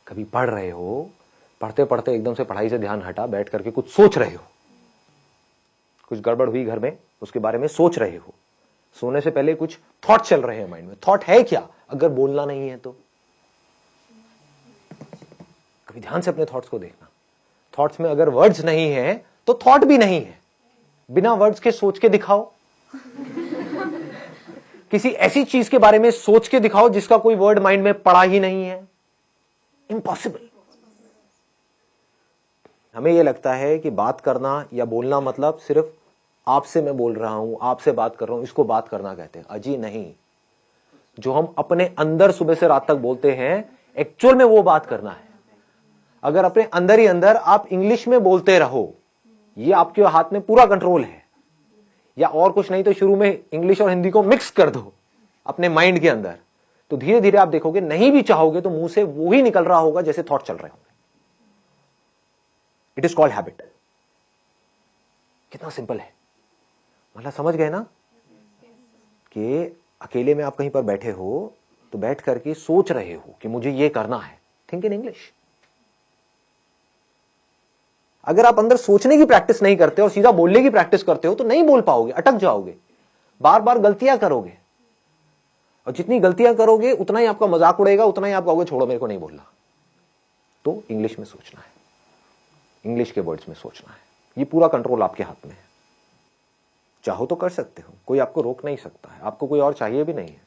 कभी पढ़ रहे हो, पढ़ते पढ़ते एकदम से पढ़ाई से ध्यान हटा, बैठ करके कुछ सोच रहे हो, कुछ गड़बड़ हुई घर में, उसके बारे में सोच रहे हो, सोने से पहले कुछ थॉट चल रहे हैं माइंड में। थॉट है क्या? अगर बोलना नहीं है तो कभी ध्यान से अपने थॉट्स को देखना। थॉट्स में अगर वर्ड्स नहीं है तो थॉट भी नहीं है। बिना वर्ड्स के सोच के दिखाओ। किसी ऐसी चीज के बारे में सोच के दिखाओ जिसका कोई वर्ड माइंड में पड़ा ही नहीं है। इम्पॉसिबल। हमें यह लगता है कि बात करना या बोलना मतलब सिर्फ आपसे मैं बोल रहा हूं, आपसे बात कर रहा हूं, इसको बात करना कहते हैं। अजी नहीं, जो हम अपने अंदर सुबह से रात तक बोलते हैं एक्चुअल में वो बात करना है। अगर अपने अंदर ही अंदर आप इंग्लिश में बोलते रहो, ये आपके हाथ में पूरा कंट्रोल है, या और कुछ नहीं तो शुरू में इंग्लिश और हिंदी को मिक्स कर दो अपने माइंड के अंदर, तो धीरे धीरे आप देखोगे नहीं भी चाहोगे तो मुंह से वो ही निकल रहा होगा जैसे थॉट चल रहे होंगे। It is called habit. कितना सिंपल है, मतलब समझ गए ना कि अकेले में आप कहीं पर बैठे हो तो बैठ करके सोच रहे हो कि मुझे ये करना है। Think in English. अगर आप अंदर सोचने की प्रैक्टिस नहीं करते और सीधा बोलने की प्रैक्टिस करते हो तो नहीं बोल पाओगे, अटक जाओगे, बार बार गलतियां करोगे, और जितनी गलतियां करोगे उतना ही आपका मजाक उड़ेगा, उतना ही आप कहोगे छोड़ो मेरे को नहीं बोलना। तो इंग्लिश में सोचना है, इंग्लिश के वर्ड्स में सोचना है। ये पूरा कंट्रोल आपके हाथ में है। चाहो तो कर सकते हो, कोई आपको रोक नहीं सकता है, आपको कोई और चाहिए भी नहीं है,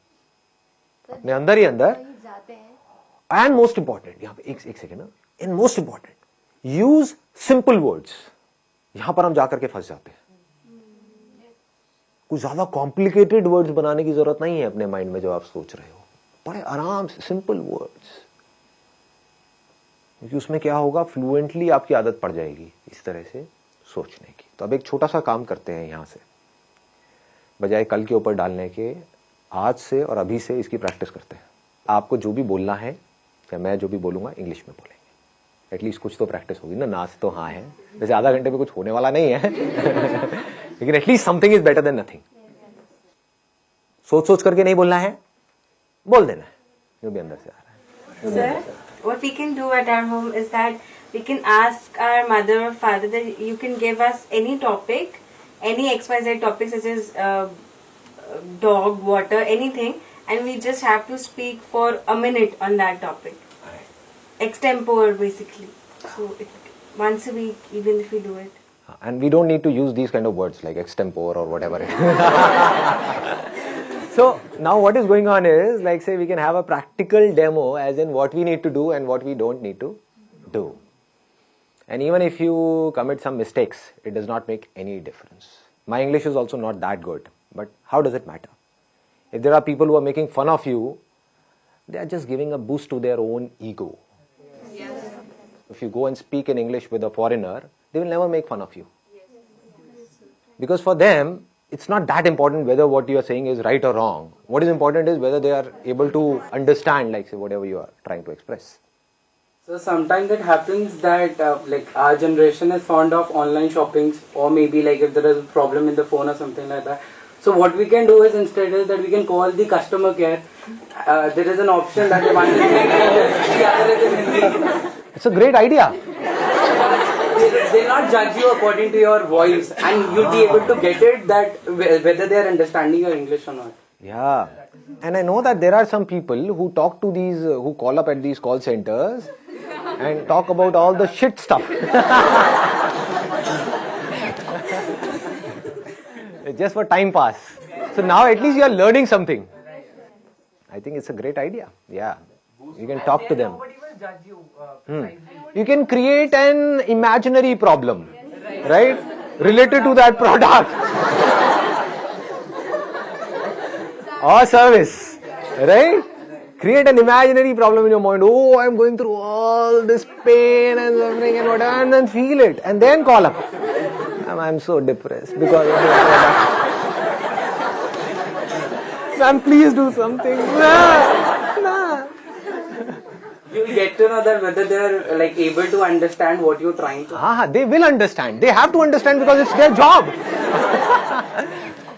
अपने अंदर ही अंदर। एंड मोस्ट इंपॉर्टेंट, यहां पे एक सेकेंड ना, and most important, use simple words. यहां पर हम जाकर के फंस जाते हैं। कुछ ज्यादा कॉम्प्लिकेटेड वर्ड्स बनाने की जरूरत नहीं है अपने माइंड में। जो आप सोच रहे हो बड़े आराम से सिंपल वर्ड्स, क्योंकि उसमें क्या होगा, फ्लुएंटली आपकी आदत पड़ जाएगी इस तरह से सोचने की। तो अब एक छोटा सा काम करते हैं, यहां से बजाय कल के ऊपर डालने के, आज से और अभी से इसकी प्रैक्टिस करते हैं। आपको जो भी बोलना है या मैं जो भी बोलूंगा इंग्लिश में बोलेंगे। एटलीस्ट कुछ तो प्रैक्टिस होगी ना। नाच तो हाँ है, वैसे आधा घंटे में कुछ होने वाला नहीं है लेकिन at least something is better than nothing. सोच सोच करके नहीं बोलना है, बोल देना है जो भी अंदर से आ रहा है। Sir, what we can do at our home is that we can ask our mother or father that you can give us any topic, any XYZ topic such as dog, water, anything, and we just have to speak for a minute on that topic. Extempore basically. So once a week, even if we do it. And we don't need to use these kind of words like extempore or whatever it is. So now what is going on is, like say we can have a practical demo as in what we need to do and what we don't need to do. And even if you commit some mistakes, it does not make any difference. My English is also not that good, but how does it matter? If there are people who are making fun of you, they are just giving a boost to their own ego. Yes. If you go and speak in English with a foreigner, they will never make fun of you. Yes. Because for them, it's not that important whether what you are saying is right or wrong. What is important is whether they are able to understand, like say, whatever you are trying to express. So sometimes it happens that like our generation is fond of online shoppings, or maybe like if there is a problem in the phone or something like that. So what we can do is instead is that we can call the customer care. There is an option that one is in English, the other is in Hindi. It's a great idea. They'll not judge you according to your voice, and you'll be able to get it that whether they are understanding your English or not. Yeah, and I know that there are some people who talk to these, who call up at these call centers and talk about all the shit stuff. Just for time pass. So now at least you are learning something. I think it's a great idea. Yeah, you can talk to them. Nobody will judge you. You can create an imaginary problem, right? Related to that product or service, right? Create an imaginary problem in your mind. Oh, I'm going through all this pain and suffering and whatever, and then feel it, and then call up. I'm so depressed because of this product. Ma'am, please do something. Nah. You'll get to know that whether they are like able to understand what you're trying to. They will understand. They have to understand because it's their job.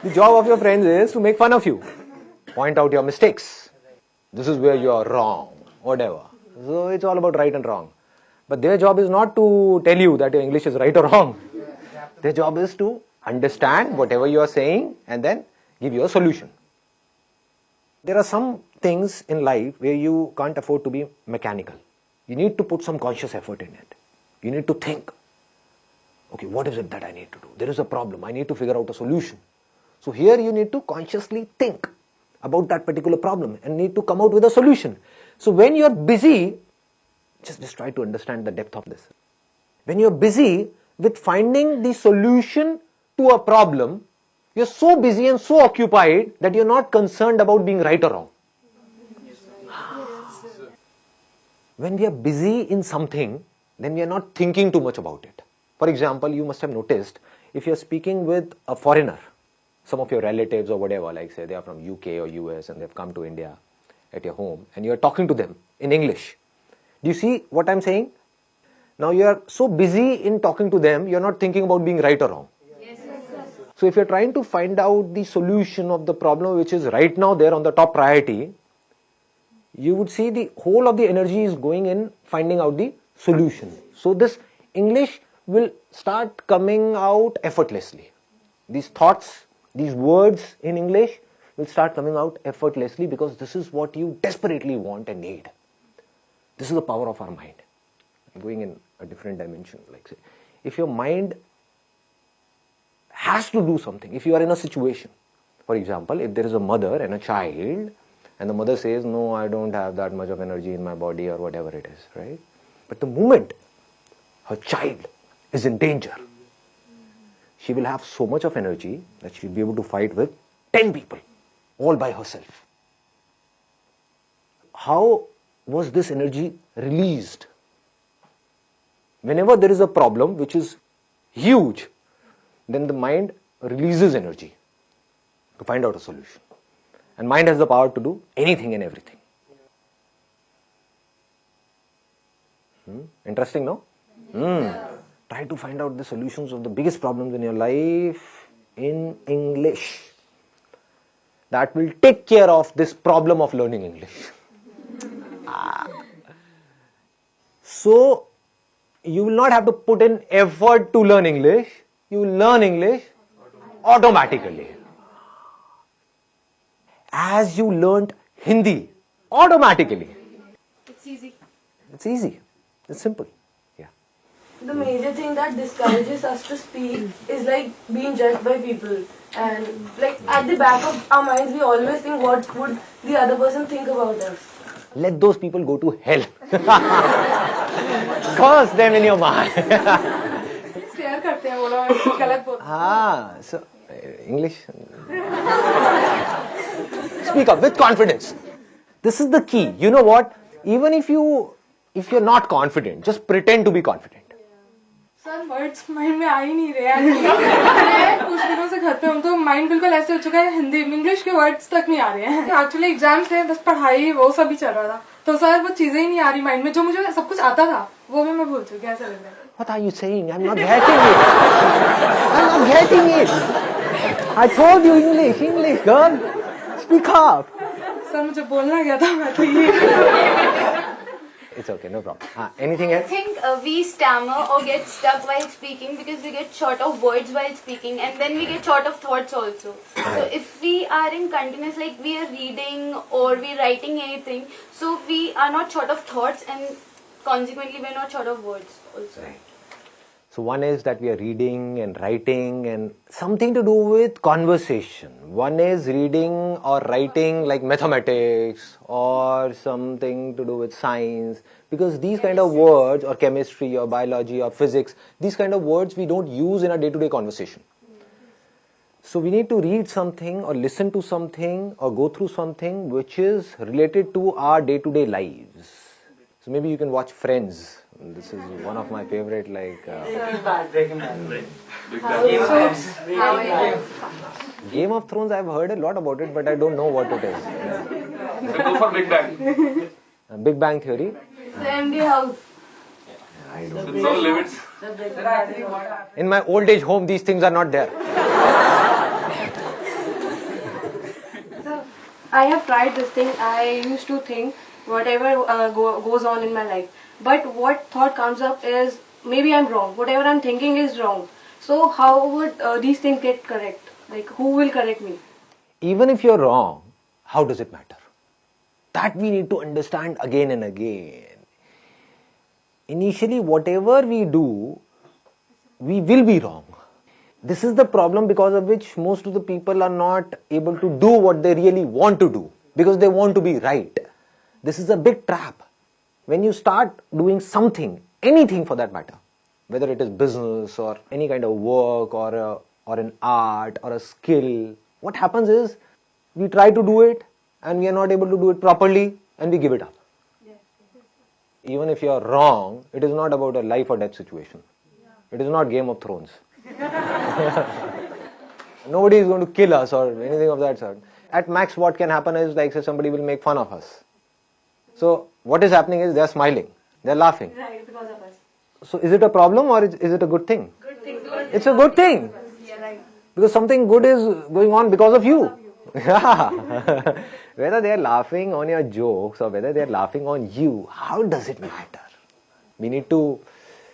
The job of your friends is to make fun of you, point out your mistakes. This is where you are wrong, whatever. So it's all about right and wrong. But their job is not to tell you that your English is right or wrong. Their job is to understand whatever you are saying and then give you a solution. There are some things in life where you can't afford to be mechanical. You need to put some conscious effort in it. You need to think. Okay, what is it that I need to do? There is a problem. I need to figure out a solution. So here you need to consciously think about that particular problem and need to come out with a solution. So when you are busy, just try to understand the depth of this. When you are busy with finding the solution to a problem, you are so busy and so occupied that you are not concerned about being right or wrong. When we are busy in something, then we are not thinking too much about it. For example, you must have noticed, if you are speaking with a foreigner, some of your relatives or whatever, like say they are from UK or US and they have come to India at your home, and you are talking to them in English. Do you see what I am saying? Now you are so busy in talking to them, you are not thinking about being right or wrong. So if you are trying to find out the solution of the problem which is right now there on the top priority, you would see the whole of the energy is going in finding out the solution. So this English will start coming out effortlessly. These thoughts, these words in English will start coming out effortlessly because this is what you desperately want and need. This is the power of our mind. I'm going in a different dimension. Like say, if your mind has to do something, if you are in a situation, for example, if there is a mother and a child, and the mother says, no, I don't have that much of energy in my body or whatever it is, right? But the moment her child is in danger, she will have so much of energy that she will be able to fight with 10 people, all by herself. How was this energy released? Whenever there is a problem which is huge, then the mind releases energy to find out a solution. And mind has the power to do anything and everything. Interesting, no? Try to find out the solutions of the biggest problems in your life in English. That will take care of this problem of learning English. So, you will not have to put in effort to learn English. You will learn English automatically. As you learnt Hindi automatically. It's easy. It's easy. It's simple. Yeah. The major thing that discourages us to speak is like being judged by people. And like at the back of our minds, we always think what would the other person think about us. Let those people go to hell. Curse them in your mind. Stare करते हैं वो लोग कुछ गलत बोलते हैं. So English. Speak up with confidence. This is the key. You know what? Even if you're not confident, just pretend to be confident. Sir words mind में आ ही नहीं रहे हैं. कुछ दिनों से घर पे हम तो माइंड बिल्कुल ऐसे हो चुका है, हिंदी इंग्लिश के वर्ड्स तक नहीं आ रहे हैं. एक्चुअली एग्जाम्स थे, बस पढ़ाई वो सब ही चल रहा था, तो सर वो चीजें ही नहीं आ रही माइंड में, जो मुझे सब कुछ आता था वो भी मैं भूल चुकी हूँ. ऐसा लग रहा है. What are you saying? I'm not getting it. I'm not getting it. I told you English, girl. Speak up. Sir मुझे बोलना क्या था, मैं तो ये. It's okay, no problem. Anything else? I think we stammer or get stuck while speaking because we get short of words while speaking, and then we get short of thoughts also. So if we are in continuous, like we are reading or we are writing anything, so we are not short of thoughts, and consequently we are not short of words also. Right. So one is that we are reading and writing and something to do with conversation. One is reading or writing like mathematics or something to do with science, because these kind of words, or chemistry or biology or physics, these kind of words we don't use in our day-to-day conversation. So we need to read something or listen to something or go through something which is related to our day-to-day lives. So maybe you can watch Friends. This is one of my favorite, like Breaking Bad. Game of Thrones. I've heard a lot about it, but I don't know what it is. Then go for Big Bang. Big Bang Theory. Empty house. With no limits. In my old age home, these things are not there. I have tried this thing. I used to think whatever goes on in my life. But what thought comes up is maybe I'm wrong. Whatever I'm thinking is wrong. So how would these things get correct? Like who will correct me? Even if you're wrong, how does it matter? That we need to understand again and again. Initially, whatever we do, we will be wrong. This is the problem because of which most of the people are not able to do what they really want to do because they want to be right. This is a big trap. When you start doing something, anything for that matter, whether it is business or any kind of work or an art or a skill, what happens is we try to do it and we are not able to do it properly and we give it up. Even if you are wrong, it is not about a life or death situation. It is not Game of Thrones. Nobody is going to kill us or anything of that sort. At max what can happen is like say somebody will make fun of us. So what is happening is they are smiling, they are laughing. Right, because of us. So is it a problem or is it a good thing? Good thing. It's a good thing. Yeah, right. Because something good is going on because of you. Yeah. Whether they are laughing on your jokes or whether they are laughing on you, how does it matter? We need to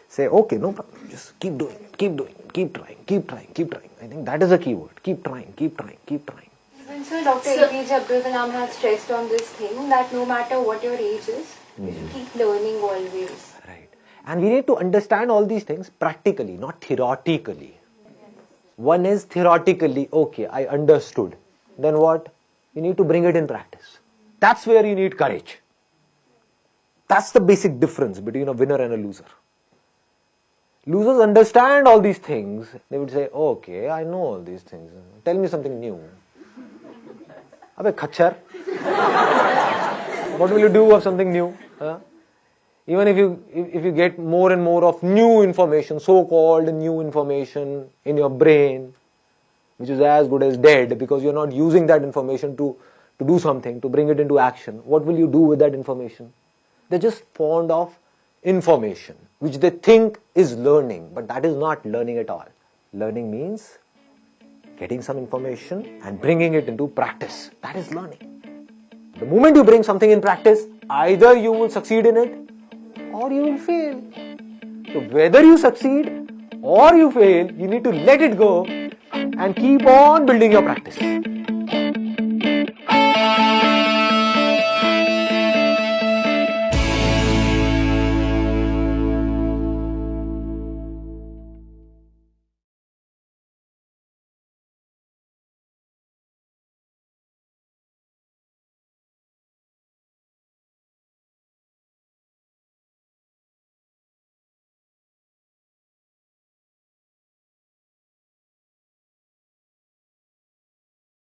say, okay, no problem, just keep doing, keep trying. I think that is a key word. Keep trying. And so Dr. APJ Abdul Kalam has stressed on this thing that no matter what your age is, you should keep learning always. Right. And we need to understand all these things practically, not theoretically. One is theoretically, okay, I understood. Then what? You need to bring it in practice. That's where you need courage. That's the basic difference between a winner and a loser. Losers understand all these things. They would say, okay, I know all these things. Tell me something new. Abhe khachar. What will you do of something new? Huh? Even if you get more and more of new information, so-called new information in your brain, which is as good as dead because you're not using that information to do something, to bring it into action, what will you do with that information? They're just fond of information, which they think is learning, but that is not learning at all. Learning means getting some information and bringing it into practice. That is learning. The moment you bring something in practice, either you will succeed in it or you will fail. So whether you succeed or you fail, you need to let it go and keep on building your practice.